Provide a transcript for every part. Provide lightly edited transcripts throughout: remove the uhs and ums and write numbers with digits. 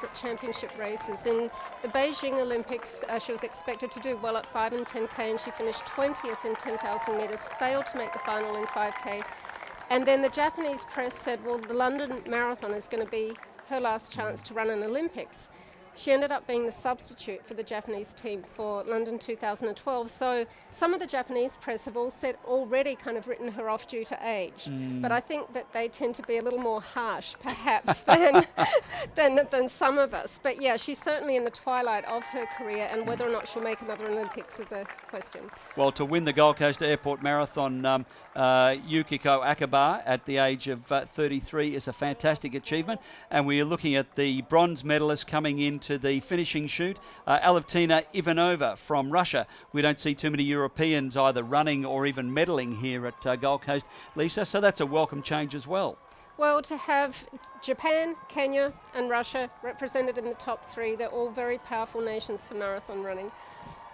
at championship races. In the Beijing Olympics, she was expected to do well at 5 and 10K, and she finished 20th in 10,000 metres, failed to make the final in 5K. And then the Japanese press said, well, the London Marathon is going to be her last chance to run an Olympics. She ended up being the substitute for the Japanese team for London 2012. So some of the Japanese press have already kind of written her off due to age. But I think that they tend to be a little more harsh, perhaps, than some of us. But yeah, she's certainly in the twilight of her career, and whether or not she'll make another Olympics is a question. Well, to win the Gold Coast Airport Marathon, Yukiko Akaba at the age of 33 is a fantastic achievement. And we are looking at the bronze medalist coming into the finishing chute, Alevtina Ivanova from Russia. We don't see too many Europeans either running or even medaling here at Gold Coast, Lisa, so that's a welcome change as well. Well, to have Japan, Kenya and Russia represented in the top three, they're all very powerful nations for marathon running.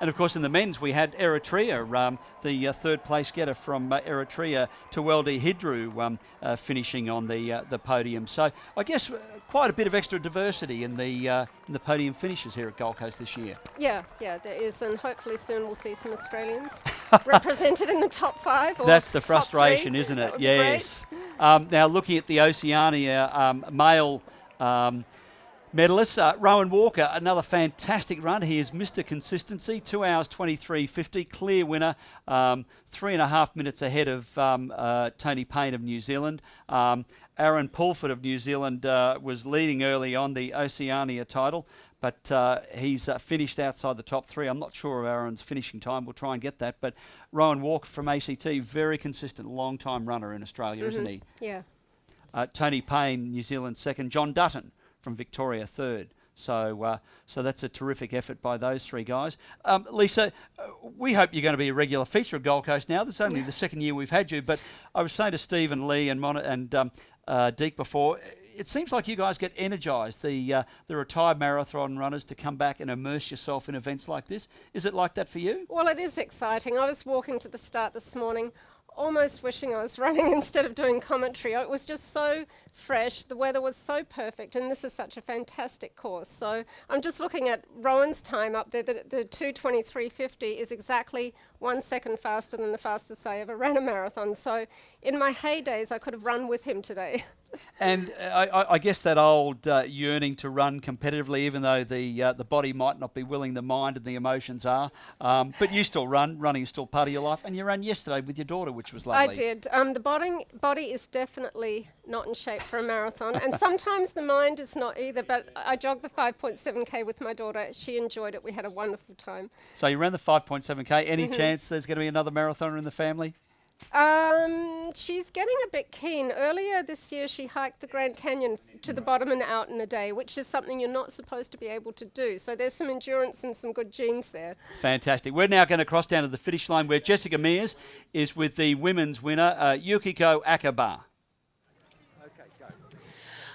And of course in the men's we had Eritrea, the third place getter from Eritrea, Tewelde Hidru, finishing on the podium. So I guess quite a bit of extra diversity in the podium finishes here at Gold Coast this year. Yeah, there is, and hopefully soon we'll see some Australians represented in the top 5. Or that's the frustration, isn't it? Yes. Now looking at the Oceania male medalists, Rowan Walker, another fantastic run. He is Mr. Consistency, 2 hours 23.50, clear winner, 3.5 minutes ahead of Tony Payne of New Zealand. Aaron Pulford of New Zealand was leading early on the Oceania title, but he's finished outside the top 3. I'm not sure of Aaron's finishing time. We'll try and get that. But Rowan Walker from ACT, very consistent, long-time runner in Australia, isn't he? Yeah. Tony Payne, New Zealand second. John Dutton from Victoria third. So that's a terrific effort by those 3 guys. Lisa, we hope you're going to be a regular feature of Gold Coast now. This is only the second year we've had you, but I was saying to Steve and Lee and Deke before, it seems like you guys get energised, the retired marathon runners, to come back and immerse yourself in events like this. Is it like that for you? Well, it is exciting. I was walking to the start this morning, almost wishing I was running instead of doing commentary. It was just so fresh, the weather was so perfect, and this is such a fantastic course. So I'm just looking at Rowan's time up there. The 2:23.50 is exactly 1 second faster than the fastest I ever ran a marathon. So in my heydays, I could have run with him today. And I guess that old yearning to run competitively, even though the body might not be willing, the mind and the emotions are. But you still run. Running is still part of your life. And you ran yesterday with your daughter, which was lovely. I did. The body is definitely not in shape for a marathon. And sometimes the mind is not either. But I jogged the 5.7K with my daughter. She enjoyed it. We had a wonderful time. So you ran the 5.7K. Any chance there's going to be another marathoner in the family? She's getting a bit keen. Earlier this year she hiked the Grand Canyon to the bottom and out in a day, which is something you're not supposed to be able to do. So there's some endurance and some good genes there. Fantastic. We're now going to cross down to the finish line where Jessica Mears is with the women's winner, Yukiko Akaba.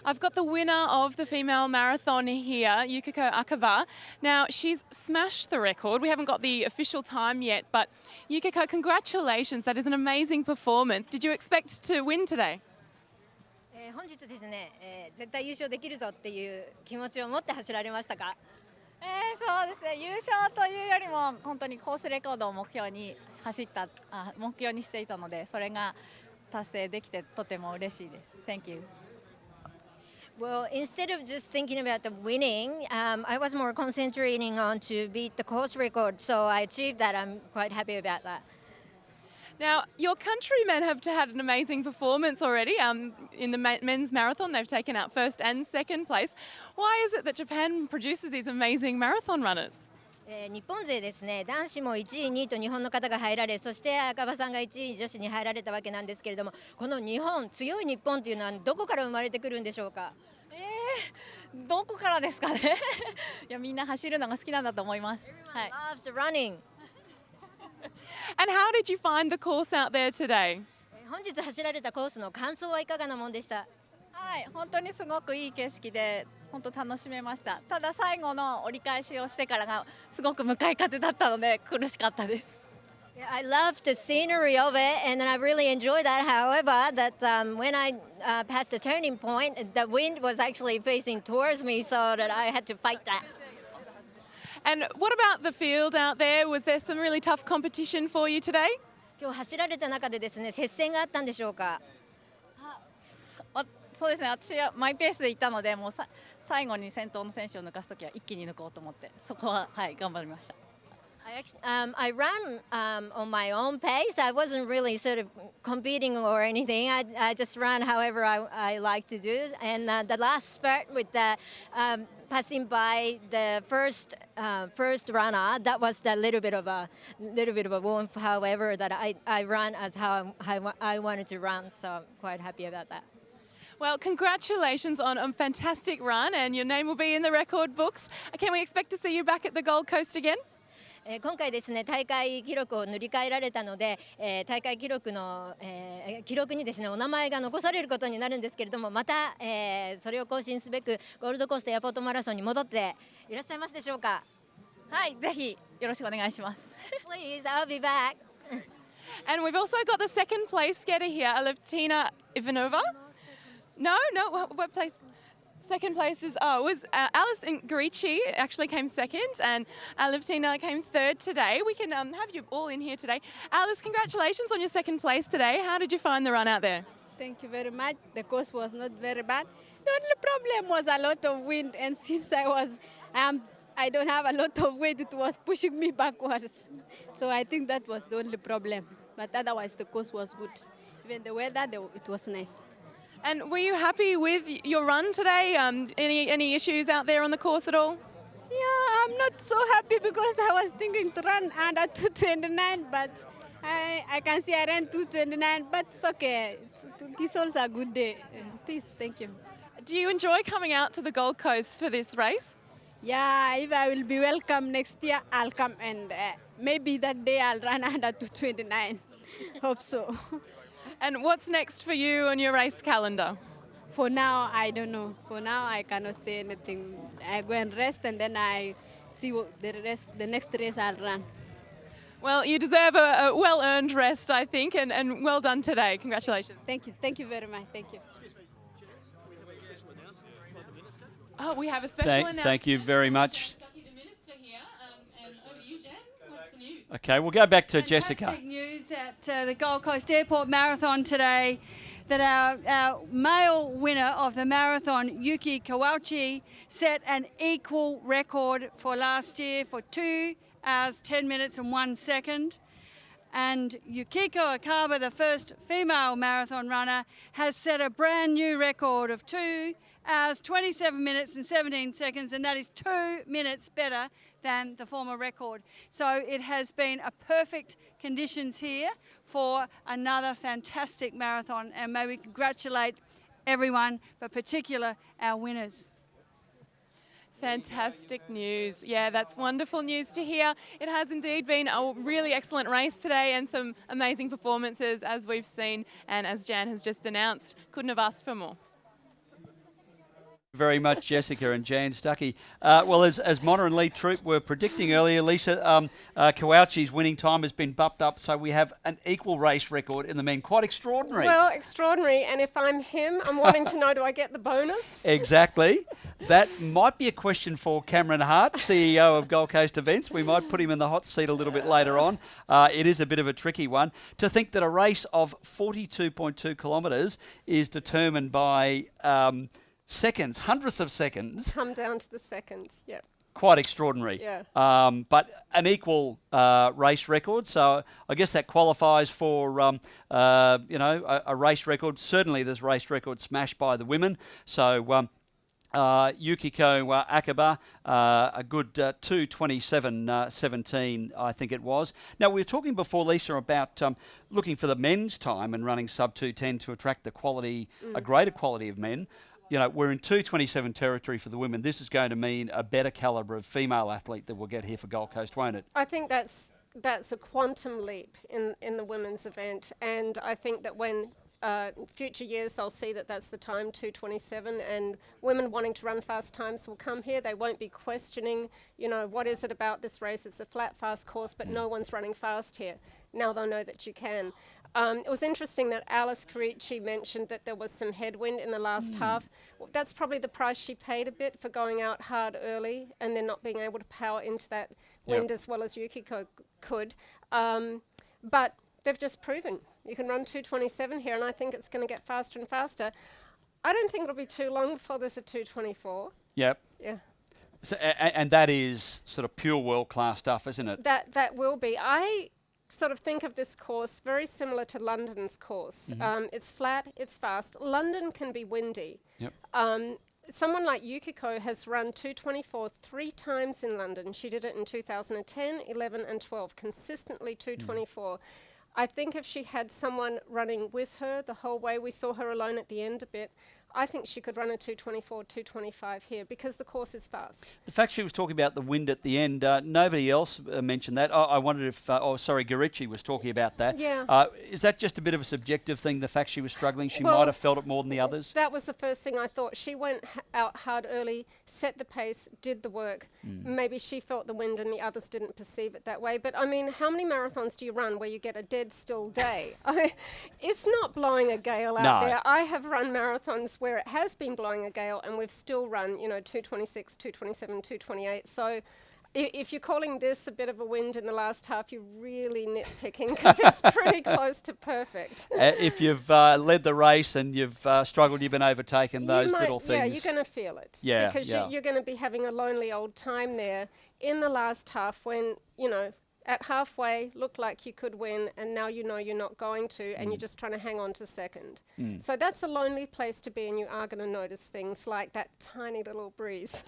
I've got the winner of the female marathon here, Yukiko Akaba. Now, she's smashed the record. We haven't got the official time yet, but Yukiko, congratulations. That is an amazing performance. Did you expect to win today? 本日ですね、絶対優勝できるぞっていう気持ちを持って走られましたか？そうですね、優勝というよりも本当にコースレコードを目標にしていたので、それが達成できてとても嬉しいです。Thank you. Well, instead of just thinking about the winning, I was more concentrating on to beat the course record. So I achieved that. I'm quite happy about that. Now, your countrymen have had an amazing performance already. In the men's marathon, they've taken out first and second place. Why is it that Japan produces these amazing marathon runners? 日本勢ですね、男子も1位、2位と日本の方が入られ、そして赤羽さんが1位女子に入られたわけなんですけれども、この日本、強い日本というのはどこから生まれてくるんでしょうか？どこからですかね？いや、みんな走るのが好きなんだと思います。はい。Loves running. And how did you find the course out there today? 本日走られたコースの感想はいかがなもんでした？はい、本当にすごくいい景色で本当楽しめました。ただ最後の折り返しをしてからがすごく向かい風だったので苦しかったです。Yeah, I love the scenery of it, and I really enjoy that. However, that when I passed the turning point, the wind was actually facing towards me, so that I had to fight that. And what about the field out there? Was there some really tough competition for you today? 今日走られた中でですね、接戦があったんでしょうか。そうですね、私はマイペースでいたので、もう最後に先頭の選手を抜かすときは一気に抜こうと思って、そこは、はい、頑張りました。I ran on my own pace. I wasn't really sort of competing or anything. I just ran however I like to do. And the last spurt with the passing by the first runner, that was the little bit of a warmth. However, that I ran as how I wanted to run. So I'm quite happy about that. Well, congratulations on a fantastic run, and your name will be in the record books. Can we expect to see you back at the Gold Coast again? 今回ですね、大会記録を塗り替えられたので、大会記録の、記録にですね、お名前が残されることになるんですけれども、また、それを更新すべくゴールドコーストエアポートマラソンに戻っていらっしゃいますでしょうか。はい、ぜひよろしくお願いします。Please, I'll be back. And we've also got the second place getter here, Alevtina Ivanova. No, what place? Second place was Alice Garici actually came second, and Alevtina came third today. We can have you all in here today. Alice, congratulations on your second place today. How did you find the run out there? Thank you very much. The course was not very bad. The only problem was a lot of wind, and since I don't have a lot of weight, it was pushing me backwards. So I think that was the only problem. But otherwise, the course was good. Even the weather, it was nice. And were you happy with your run today? Any issues out there on the course at all? Yeah, I'm not so happy because I was thinking to run under 229, but I can see I ran 229, but it's okay. This also a good day. Please, thank you. Do you enjoy coming out to the Gold Coast for this race? Yeah, if I will be welcome next year, I'll come, and maybe that day I'll run under 229. Hope so. And what's next for you on your race calendar? For now, I don't know. For now, I cannot say anything. I go and rest, and then I see the next race I'll run. Well, you deserve a well-earned rest, I think, and well done today. Congratulations. Thank you. Thank you very much. Thank you. Oh, we have a special announcement. Thank you very much. The Minister here, and over to you, Jen. What's the news? Okay, we'll go back to Jessica. Fantastic news at the Gold Coast Airport Marathon today that our male winner of the marathon, Yuki Kawauchi, set an equal record for last year for 2 hours, 10 minutes and 1 second. And Yukiko Akaba, the first female marathon runner, has set a brand new record of 2 hours, 27 minutes and 17 seconds, and that is 2 minutes better than the former record. So it has been a perfect conditions here for another fantastic marathon, and may we congratulate everyone, but particular our winners. Fantastic news. Yeah, that's wonderful news to hear. It has indeed been a really excellent race today and some amazing performances as we've seen, and as Jan has just announced, couldn't have asked for more. Very much, Jessica and Jan Stuckey. Well, as Mona and Lee Troop were predicting earlier, Lisa, Kawauchi's winning time has been bumped up, so we have an equal race record in the men. Quite extraordinary. Well, extraordinary. And if I'm him, I'm wanting to know, do I get the bonus? Exactly. That might be a question for Cameron Hart, CEO of Gold Coast Events. We might put him in the hot seat a little bit later on. It is a bit of a tricky one. To think that a race of 42.2 kilometres is determined by seconds, hundredths of seconds. Come down to the second, yeah. Quite extraordinary. Yeah. But an equal race record, so I guess that qualifies for a race record. Certainly, there's race record smashed by the women. So Yukiko Akaba, a good 2:27.17, I think it was. Now, we were talking before, Lisa, about looking for the men's time and running sub 2:10 to attract the quality, a greater quality of men. You know, we're in 2:27 territory for the women. This is going to mean a better calibre of female athlete that we'll get here for Gold Coast, won't it? I think that's a quantum leap in the women's event, and I think that when future years they'll see that that's the time, 2:27, and women wanting to run fast times will come here. They won't be questioning, what is it about this race? It's a flat, fast course, but no one's running fast here. Now they'll know that you can. It was interesting that Alice Carici mentioned that there was some headwind in the last half. Well, that's probably the price she paid a bit for going out hard early and then not being able to power into that wind as well as Yukiko could. But they've just proven you can run 2:27 here, and I think it's going to get faster and faster. I don't think it'll be too long before there's a 2:24. Yep. Yeah. So, and that is sort of pure world-class stuff, isn't it? That will be. I sort of think of this course very similar to London's course. It's flat, it's fast. London can be windy. Yep. Someone like Yukiko has run 2:24 3 times in London. She did it in 2010, 11 and 12, consistently 2:24. I think if she had someone running with her the whole way, we saw her alone at the end a bit, I think she could run a 2:24, 2:25 here because the course is fast. The fact she was talking about the wind at the end, nobody else mentioned that. I wondered if, Garici was talking about that. Yeah. Is that just a bit of a subjective thing, the fact she was struggling? She might have felt it more than the others? That was the first thing I thought. She went out hard early, set the pace, did the work. Maybe she felt the wind and the others didn't perceive it that way. But I mean, how many marathons do you run where you get a dead still day? It's not blowing a gale out there. I have run marathons where it has been blowing a gale and we've still run, 2:26, 2:27, 2:28. So if you're calling this a bit of a wind in the last half, you're really nitpicking because it's pretty close to perfect. If you've led the race and you've struggled, you've been overtaken, those little things. Yeah, you're going to feel it. Yeah, because you're going to be having a lonely old time there in the last half when, at halfway looked like you could win and now you're not going to and you're just trying to hang on to second. So that's a lonely place to be, and you are going to notice things like that tiny little breeze.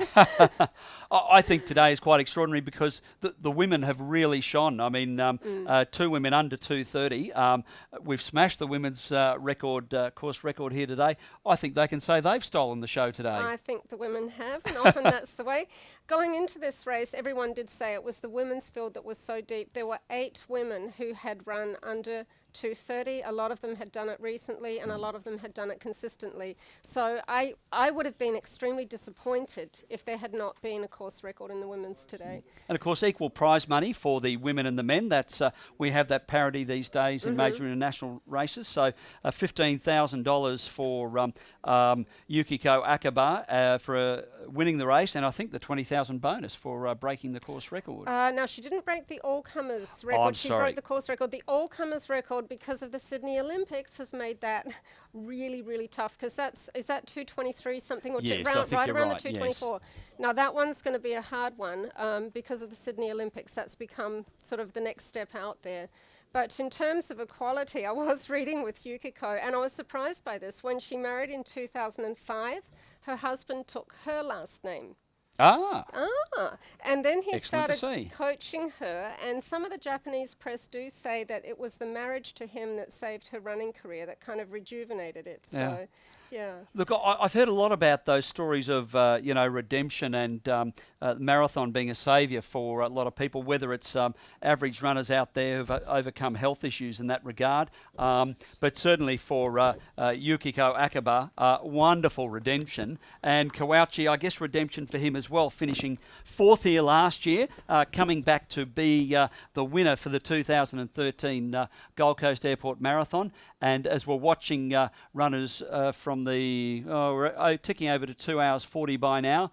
I think today is quite extraordinary because the women have really shone. I mean, 2 women under 2:30. We've smashed the women's course record here today. I think they can say they've stolen the show today. I think the women have, and often that's the way. Going into this race, everyone did say it was the women's field that was so deep. There were 8 women who had run under 2:30. A lot of them had done it recently and a lot of them had done it consistently. So I would have been extremely disappointed if there had not been a course record in the women's today. And of course, equal prize money for the women and the men. That's we have that parity these days in major international races. So $15,000 for Yukiko Akaba for winning the race, and I think the $20,000 bonus for breaking the course record. Now, she didn't break the all-comers record. She broke the course record. The all-comers record, because of the Sydney Olympics, has made that really, really tough, because is that 2:23 something, or yes, right around the 2:24? Yes. Now, that one's going to be a hard one because of the Sydney Olympics. That's become sort of the next step out there. But in terms of equality, I was reading with Yukiko, and I was surprised by this. When she married in 2005, her husband took her last name. And then he Excellent started coaching her, and some of the Japanese press do say that it was the marriage to him that saved her running career, that kind of rejuvenated it. So, yeah. Look, I've heard a lot about those stories of, redemption and marathon being a saviour for a lot of people, whether it's average runners out there who've overcome health issues in that regard. But certainly for Yukiko Akaba, wonderful redemption. And Kawauchi, I guess redemption for him as well, finishing 4th here last year, coming back to be the winner for the 2013 Gold Coast Airport Marathon. And as we're watching runners from we're ticking over to 2 hours 40 by now.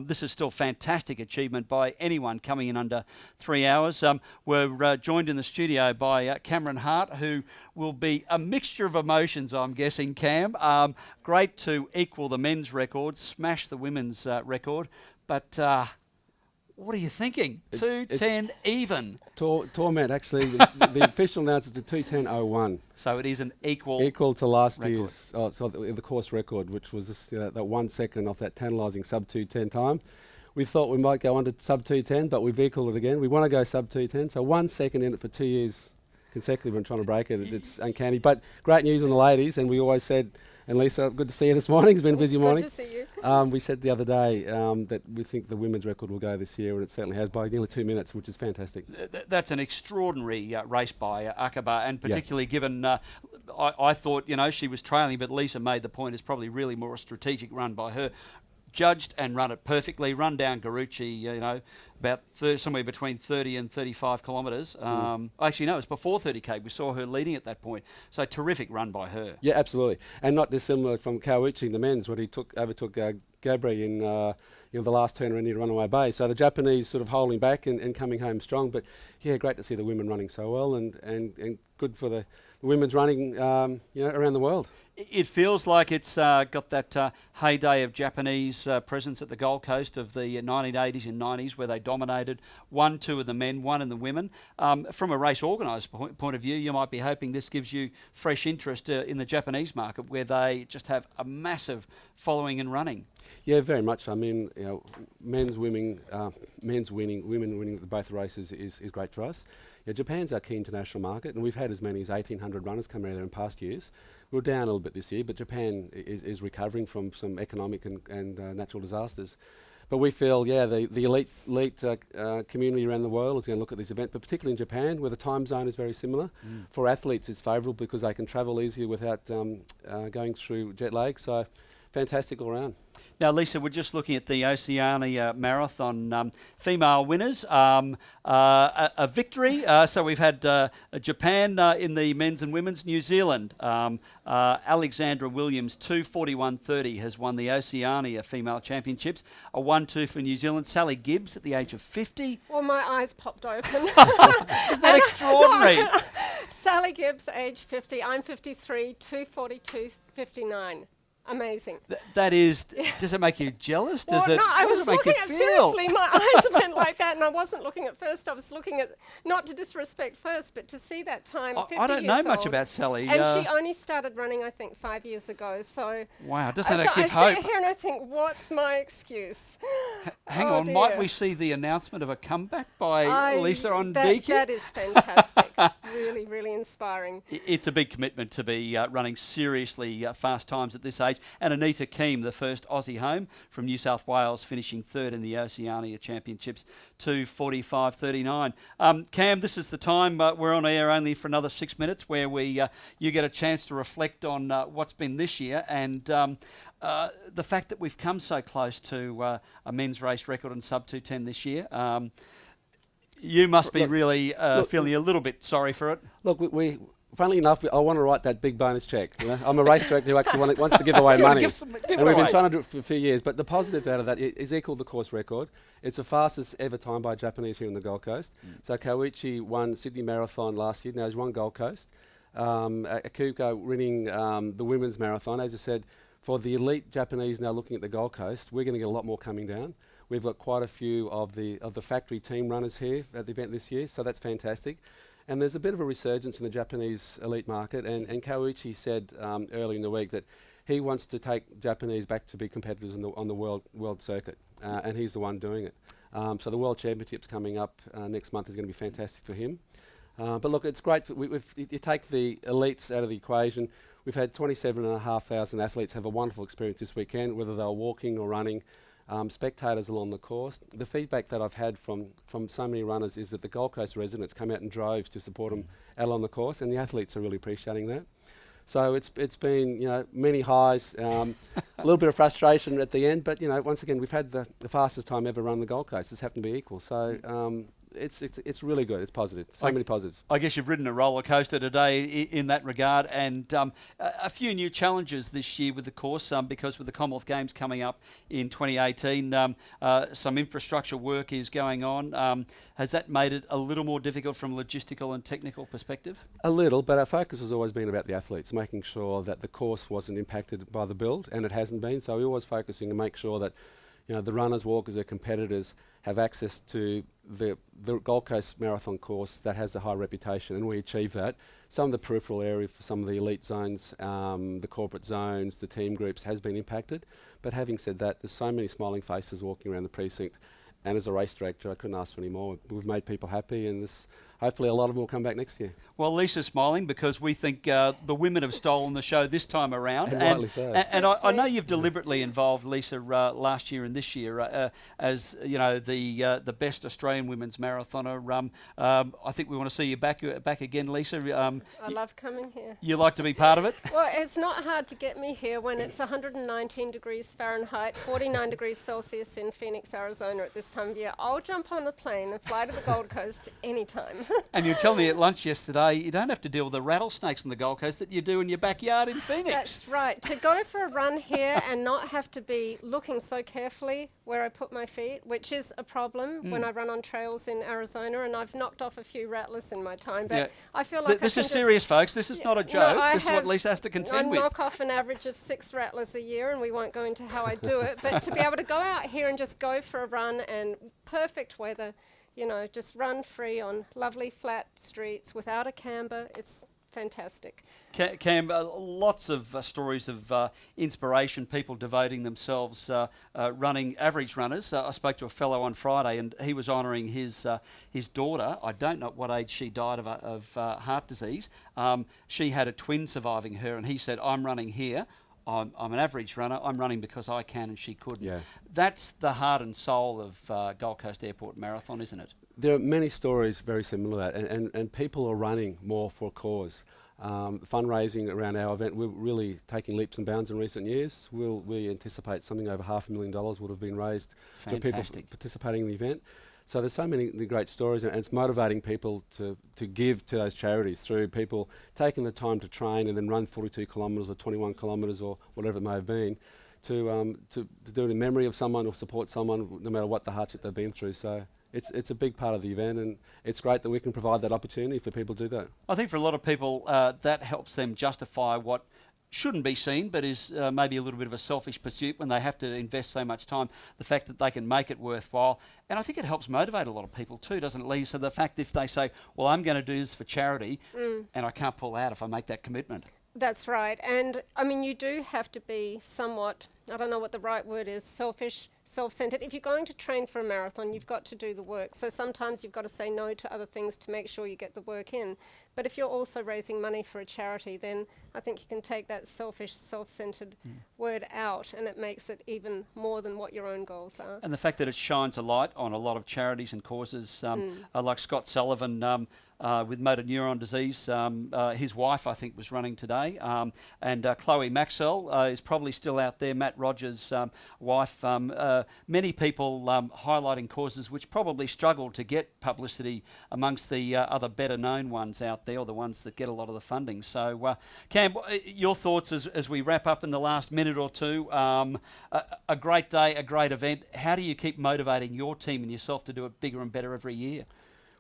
This is still fantastic achievement by anyone coming in under 3 hours. We're joined in the studio by Cameron Hart, who will be a mixture of emotions, I'm guessing, Cam. Great to equal the men's record, smash the women's record, but what are you thinking? 2:10 even. Torment, actually. The official announces to 2:10.01. So it is an equal to last record. Year's, the course record, which was just, that 1 second off that tantalising sub 2:10 time. We thought we might go under sub 2:10, but we've equalled it again. We want to go sub 2:10, so 1 second in it for 2 years consecutive and trying to break it. It's uncanny. But great news on the ladies, and we always said, and Lisa, good to see you this morning. It's been a busy morning. Good to see you. We said the other day that we think the women's record will go this year, and it certainly has by nearly 2 minutes, which is fantastic. That's an extraordinary race by Akaba, and particularly given I thought, she was trailing, but Lisa made the point it's probably really more a strategic run by her. Judged and run it perfectly, run down Garucci, about somewhere between 30 and 35 kilometres. Actually, no, it was before 30k. We saw her leading at that point. So terrific run by her. Yeah, absolutely. And not dissimilar from Kawauchi in the men's, when he overtook Gabri in the last turn around near Runaway Bay. So the Japanese sort of holding back and coming home strong. But yeah, great to see the women running so well and good for the women's running around the world. It feels like it's got that heyday of Japanese presence at the Gold Coast of the 1980s and 90s, where they dominated 1-2 of the men, 1 in the women. From a race organiser point of view, you might be hoping this gives you fresh interest in the Japanese market, where they just have a massive following and running. Yeah, very much. I mean, men's winning, women winning both races is great for us. Yeah, Japan's our key international market, and we've had as many as 1,800 runners come out there in past years. We're down a little bit this year, but Japan is recovering from some economic and natural disasters. But we feel, the elite community around the world is going to look at this event, but particularly in Japan, where the time zone is very similar. For athletes, it's favourable because they can travel easier without going through jet lag. So, fantastic all around. Now, Lisa, we're just looking at the Oceania Marathon female winners. A victory. So we've had Japan in the men's and women's. New Zealand, Alexandra Williams, 2:41.30, has won the Oceania Female Championships. A 1-2 for New Zealand. Sally Gibbs, at the age of 50. Well, my eyes popped open. Isn't that extraordinary? Sally Gibbs, age 50. I'm 53, 2:42.59. Amazing. That is, does it make you jealous? Well, no, I was looking at, seriously, my eyes went like that, and I wasn't looking at first. I was looking at, not to disrespect first, but to see that time, 50 I don't know years much old. about Sally. And she only started running, I think, 5 years ago. So wow, doesn't that so give I hope? sit here and I think, what's my excuse? Hang on, dear. might we see the announcement of a comeback by Lisa on Deakin? That is fantastic. Really, really inspiring. It's a big commitment to be running seriously fast times at this age. And Anita Keem, the first Aussie home from New South Wales, finishing third in the Oceania Championships, 2:45.39. Cam, this is the time we're on air only for another 6 minutes, where you get a chance to reflect on what's been this year and the fact that we've come so close to a men's race record in sub 2:10 this year. You must be really feeling a little bit sorry for it. Look, funnily enough, I want to write that big bonus check. I'm a race director who actually wants to give away money. And we've been trying to do it for a few years. But the positive out of that is equal the course record. It's the fastest ever time by a Japanese here on the Gold Coast. So Kawauchi won Sydney Marathon last year. Now he's won Gold Coast. Akuko winning the women's marathon. As I said, for the elite Japanese now looking at the Gold Coast, we're going to get a lot more coming down. We've got quite a few of the factory team runners here at the event this year, so that's fantastic. And there's a bit of a resurgence in the Japanese elite market, and Kawauchi said earlier in the week that he wants to take Japanese back to be competitors on the world circuit, and he's the one doing it. So the World Championships coming up next month is going to be fantastic for him. But look, it's great. You take the elites out of the equation. We've had 27,500 athletes have a wonderful experience this weekend, whether they're walking or running. Spectators along the course. The feedback that I've had from so many runners is that the Gold Coast residents come out in droves to support them out on the course, and the athletes are really appreciating that. So it's been many highs, a little bit of frustration at the end, but once again we've had the fastest time ever run the Gold Coast. It's happened to be equal, so it's really good. It's positive. So many positives. I guess you've ridden a roller coaster today in that regard, and a few new challenges this year with the course, because with the Commonwealth Games coming up in 2018, some infrastructure work is going on. Has that made it a little more difficult from a logistical and technical perspective? A little, but our focus has always been about the athletes, making sure that the course wasn't impacted by the build, and it hasn't been. So we're always focusing to make sure that the runners, walkers, their competitors have access to the Gold Coast Marathon course that has a high reputation, and we achieve that. Some of the peripheral area for some of the elite zones, the corporate zones, the team groups has been impacted. But having said that, there's so many smiling faces walking around the precinct, and as a race director, I couldn't ask for any more. We've made people happy, and hopefully a lot of them will come back next year. Well, Lisa's smiling because we think the women have stolen the show this time around. And rightly so. And I know you've deliberately involved Lisa last year and this year as the best Australian women's marathoner. I think we want to see you back again, Lisa. I love coming here. You like to be part of it? Well, it's not hard to get me here when it's 119 degrees Fahrenheit, 49 degrees Celsius in Phoenix, Arizona at this time of year. I'll jump on a plane and fly to the Gold Coast anytime. And you tell me at lunch yesterday you don't have to deal with the rattlesnakes on the Gold Coast that you do in your backyard in Phoenix. That's right. To go for a run here and not have to be looking so carefully where I put my feet, which is a problem when I run on trails in Arizona, and I've knocked off a few rattlers in my time, but I feel like this is serious, folks. This is not a joke. No, this is what Lisa has to contend with. I knock off an average of 6 rattlers a year, and we won't go into how I do it, but to be able to go out here and just go for a run and perfect weather, just run free on lovely flat streets without a camber, it's fantastic. Cam, lots of stories of inspiration, people devoting themselves, running, average runners. I spoke to a fellow on Friday and he was honouring his daughter. I don't know what age she died of heart disease. She had a twin surviving her, and he said, I'm running here. I'm an average runner. I'm running because I can and she couldn't. Yeah. That's the heart and soul of Gold Coast Airport Marathon, isn't it? There are many stories very similar to that, and people are running more for a cause. Fundraising around our event, we're really taking leaps and bounds in recent years. We anticipate something over $500,000 would have been raised for people participating in the event. So there's so many great stories, and it's motivating people to give to those charities through people taking the time to train and then run 42 kilometres or 21 kilometres or whatever it may have been, to do it in memory of someone or support someone, no matter what the hardship they've been through. So it's a big part of the event, and it's great that we can provide that opportunity for people to do that. I think for a lot of people that helps them justify what shouldn't be seen, but is maybe a little bit of a selfish pursuit when they have to invest so much time, the fact that they can make it worthwhile. And I think it helps motivate a lot of people too, doesn't it, Lee? So the fact if they say, well, I'm going to do this for charity and I can't pull out if I make that commitment. That's right. And I mean, you do have to be somewhat, I don't know what the right word is, selfish, self-centered. If you're going to train for a marathon, you've got to do the work. So sometimes you've got to say no to other things to make sure you get the work in. But if you're also raising money for a charity, then I think you can take that selfish, self-centered word out, and it makes it even more than what your own goals are. And the fact that it shines a light on a lot of charities and causes, like Scott Sullivan, with motor neuron disease. His wife, I think, was running today. And Chloe Maxwell is probably still out there, Matt Rogers' wife. Many people highlighting causes which probably struggle to get publicity amongst the other better-known ones out there, or the ones that get a lot of the funding. So, Cam, your thoughts as we wrap up in the last minute or two. A great day, a great event. How do you keep motivating your team and yourself to do it bigger and better every year?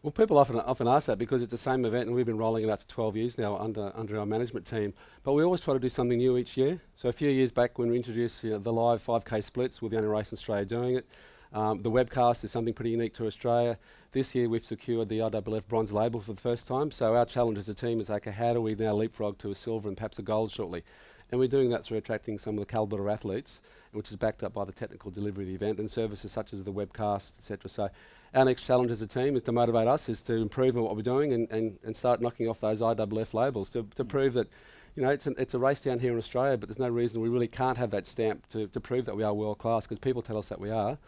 Well, people often ask that because it's the same event, and we've been rolling it out for 12 years now under our management team. But we always try to do something new each year. So a few years back when we introduced the live 5K splits, we're the only race in Australia doing it. The Webcast is something pretty unique to Australia. This year we've secured the IAAF bronze label for the first time. So our challenge as a team is, okay, how do we now leapfrog to a silver and perhaps a gold shortly? And we're doing that through attracting some of the calibre of athletes, which is backed up by the technical delivery of the event and services such as the Webcast, etc. So our next challenge as a team is to motivate us, is to improve on what we're doing and start knocking off those IAAF labels to prove that, it's a race down here in Australia, but there's no reason we really can't have that stamp to prove that we are world class, because people tell us that we are.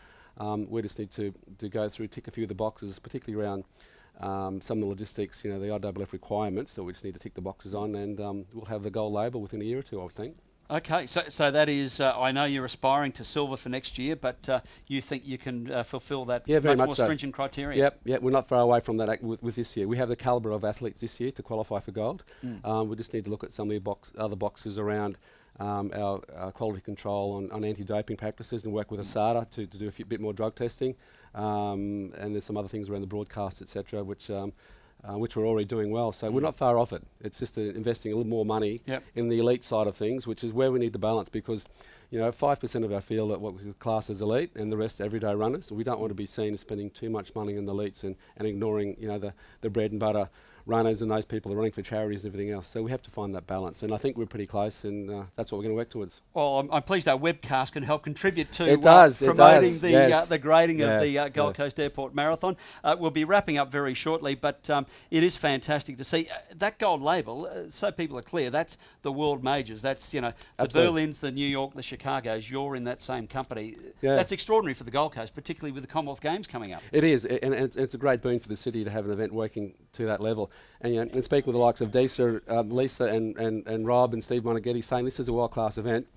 We just need to go through, tick a few of the boxes, particularly around some of the logistics, the IAAF requirements that we just need to tick the boxes on, and we'll have the gold label within a year or two, I think. Okay, so that is, I know you're aspiring to silver for next year, but you think you can fulfil that very much much more so. Stringent criteria? Yep, we're not far away from that with this year. We have the calibre of athletes this year to qualify for gold. We just need to look at some of the other boxes around our quality control on anti-doping practices and work with ASADA to do a bit more drug testing. And there's some other things around the broadcast, etc., which we're already doing well. So we're not far off it. It's just investing a little more money in the elite side of things, which is where we need the balance, because 5% of our field are what we class as elite, and the rest everyday runners. We don't want to be seen as spending too much money on the elites and ignoring the bread and butter runners and those people are running for charities and everything else. So we have to find that balance, and I think we're pretty close, and that's what we're going to work towards. Well, I'm pleased our webcast can help contribute to It promoting does. the grading of the Gold Coast Airport Marathon. We'll be wrapping up very shortly, but it is fantastic to see that gold label. So people are clear, that's the world majors. That's the Absolutely. Berlins, the New York, the Chicagos. You're in that same company. Yeah. That's extraordinary for the Gold Coast, particularly with the Commonwealth Games coming up. It is, and it's a great boon for the city to have an event working to that level. And and speak with the likes of Lisa and Rob and Steve Monaghetti saying this is a world-class event.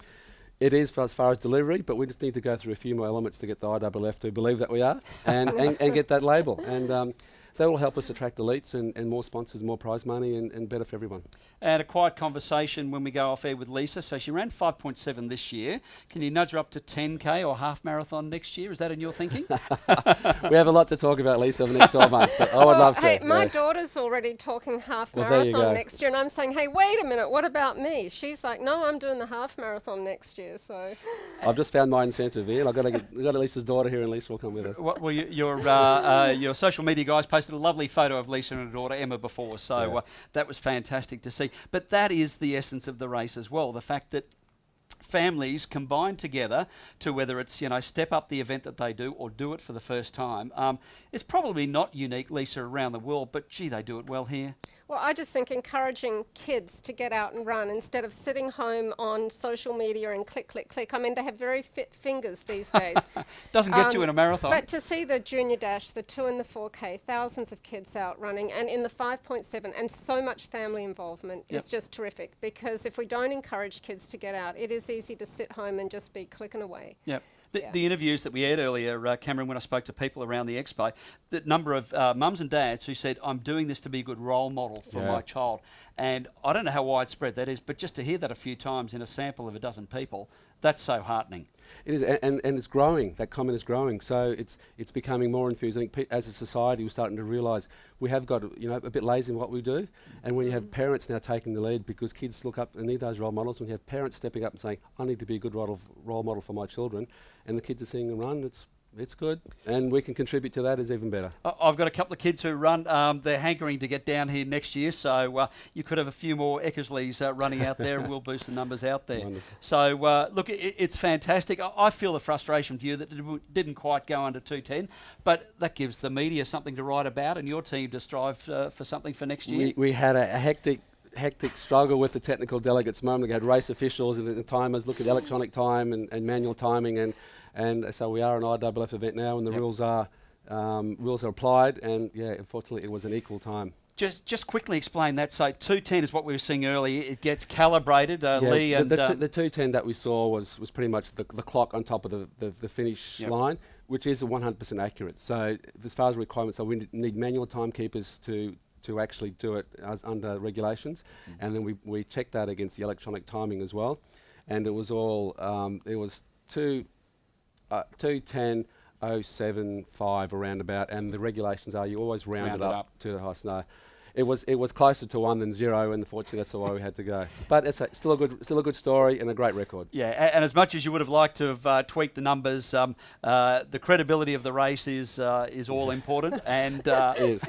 It is as far as delivery, but we just need to go through a few more elements to get the IAAF to believe that we are and get that label. And that will help us attract elites and more sponsors, more prize money, and better for everyone. And a quiet conversation when we go off air with Lisa. So she ran 5.7 this year. Can you nudge her up to 10K or half marathon next year? Is that in your thinking? We have a lot to talk about, Lisa, over the next 12 months. So I would love to. Hey, my daughter's already talking half marathon next year, and I'm saying, hey, wait a minute, what about me? She's like, no, I'm doing the half marathon next year. So I've just found my incentive here. I've got Lisa's daughter here, and Lisa will come with us. Well, your social media guys posted a lovely photo of Lisa and her daughter Emma before, so that was fantastic to see. But that is the essence of the race as well, the fact that families combine together to, whether it's step up the event that they do or do it for the first time. It's probably not unique, Lisa, around the world, but gee, they do it well here. Well, I just think encouraging kids to get out and run instead of sitting home on social media and click, click, click. I mean, they have very fit fingers these days. Doesn't get you in a marathon. But to see the junior dash, the 2 and the 4K, thousands of kids out running, and in the 5.7, and so much family involvement is just terrific, because if we don't encourage kids to get out, it is easy to sit home and just be clicking away. Yep. The interviews that we had earlier, Cameron, when I spoke to people around the expo, the number of mums and dads who said, I'm doing this to be a good role model for my child. And I don't know how widespread that is, but just to hear that a few times in a sample of a dozen people, that's so heartening. It is, and it's growing. That comment is growing. So it's becoming more infused. I think as a society, we're starting to realise we have got a bit lazy in what we do. And when you have parents now taking the lead, because kids look up and need those role models, when you have parents stepping up and saying, I need to be a good role model for my children, and the kids are seeing them run, it's good, and we can contribute to that, is even better. I've got a couple of kids who run. They're hankering to get down here next year, so you could have a few more Eckersleys running out there, and we'll boost the numbers out there. Wonderful. So, look, it's fantastic. I feel the frustration for you that it didn't quite go under 210, but that gives the media something to write about and your team to strive for something for next year. We had a hectic struggle with the technical delegates. We had race officials and the timers look at electronic time and manual timing, and so we are an IAAF event now, and the rules are applied, and unfortunately it was an equal time. Just quickly explain that. So 210 is what we were seeing earlier. It gets calibrated. Lee and the 210 that we saw was pretty much the clock on top of the finish line, which is 100% accurate. So as far as requirements, so we need manual timekeepers to actually do it as under regulations, and then we checked that against the electronic timing as well, and it was all it was 2:10.075 around about, and the regulations are you always round it up to the highest. No, it was closer to 1 than 0, and unfortunately that's the way we had to go. But it's still a good story and a great record. Yeah, and as much as you would have liked to have tweaked the numbers, the credibility of the race is all important, and it is.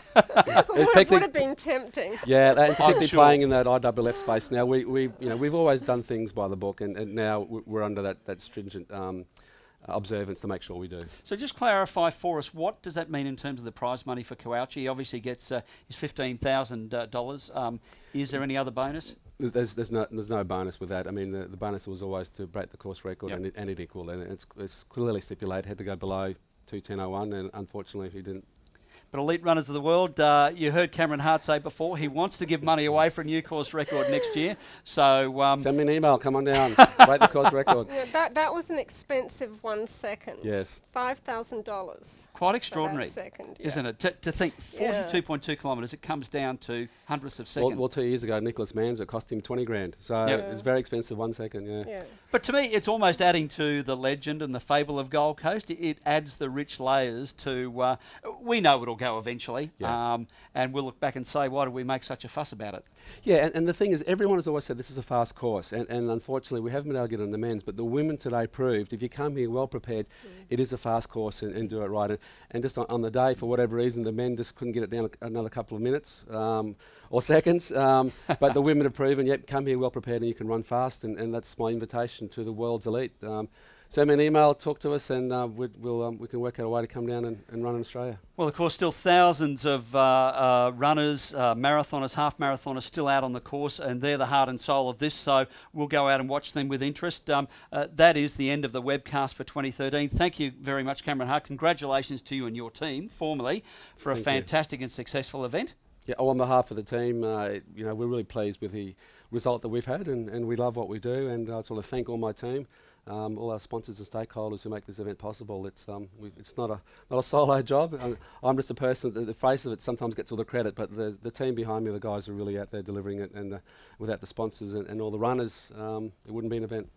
Would have been tempting. Yeah, and particularly playing in that IAAF space now. We've always done things by the book, and now we're under that stringent observance to make sure we do. So just clarify for us, what does that mean in terms of the prize money for Kouauchi? He obviously gets his $15,000. Is there any other bonus? There's no bonus with that. I mean, the bonus was always to break the course record, and it equaled, and it's clearly stipulated, had to go below 2:10.01, and unfortunately he didn't. But elite runners of the world, you heard Cameron Hart say before, he wants to give money away for a new course record next year. So send me an email, come on down, break the course record. Yeah, that was an expensive 1 second. Yes. $5,000. Quite extraordinary, second, isn't it? To think 42.2 kilometres, it comes down to hundredths of seconds. Well, 2 years ago, Nicholas Manns, it cost him 20 grand. So it's very expensive 1 second, yeah. But to me, it's almost adding to the legend and the fable of Gold Coast. It adds the rich layers to, we know it'll go eventually. Yeah. And we'll look back and say, why did we make such a fuss about it? Yeah, and the thing is, everyone has always said this is a fast course, and unfortunately we haven't been able to get on the men's, but the women today proved if you come here well prepared, it is a fast course and do it right. And just on the day, for whatever reason, the men just couldn't get it down another couple of minutes or seconds, but the women have proven, yep, come here well prepared and you can run fast, and that's my invitation to the world's elite. Send me an email, talk to us, and we can work out a way to come down and run in Australia. Well, of course, still thousands of runners, marathoners, half marathoners still out on the course, and they're the heart and soul of this, so we'll go out and watch them with interest. That is the end of the webcast for 2013. Thank you very much, Cameron Hart. Congratulations to you and your team, formally, for a fantastic and successful event. Yeah, on behalf of the team, we're really pleased with the result that we've had, and we love what we do, and I just want to thank all my team. All our sponsors and stakeholders who make this event possible. It's not a solo job. I'm just a person. The face of it sometimes gets all the credit, but the team behind me, the guys are really out there delivering it. And without the sponsors and all the runners, it wouldn't be an event.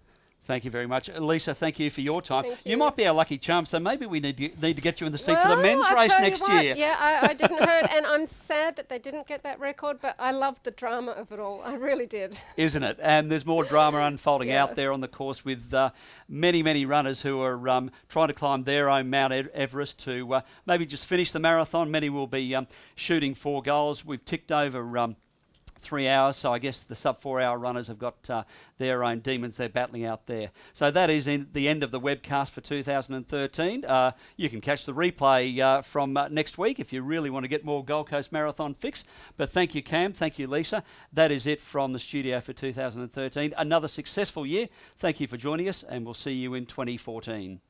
Thank you very much. Lisa, thank you for your time. Thank You you. might be our lucky charm, so maybe we need to get you in the seat for the men's race next year. Yeah, I didn't hear it, and I'm sad that they didn't get that record, but I loved the drama of it all. I really did. Isn't it? And there's more drama unfolding Yeah. out there on the course with many, many runners who are trying to climb their own Mount Everest to maybe just finish the marathon. Many will be shooting 4 goals. We've ticked over 3 hours, so I guess the sub 4 hour runners have got their own demons they're battling out there. So that is the end of the webcast for 2013. You can catch the replay from next week if you really want to get more Gold Coast Marathon fix. But thank you, Cam. Thank you, Lisa. That is it from the studio for 2013. Another successful year. Thank you for joining us, and we'll see you in 2014.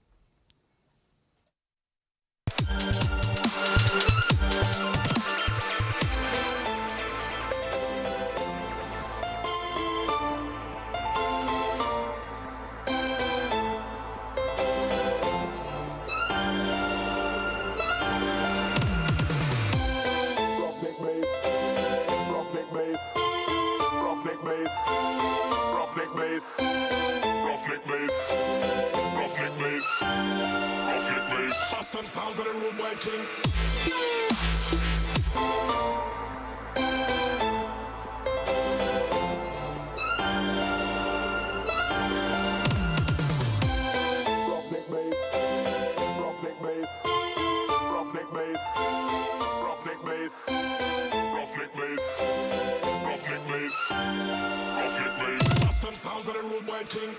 Them sounds of the rude boy thing. Roughneck bass, roughneck bass, roughneck bass, roughneck bass, roughneck bass, roughneck bass, roughneck bass. That's them sounds of the rude boy thing.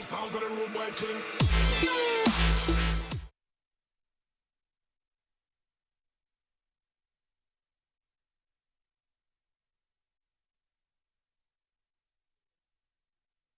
Sounds of the rude boy thing.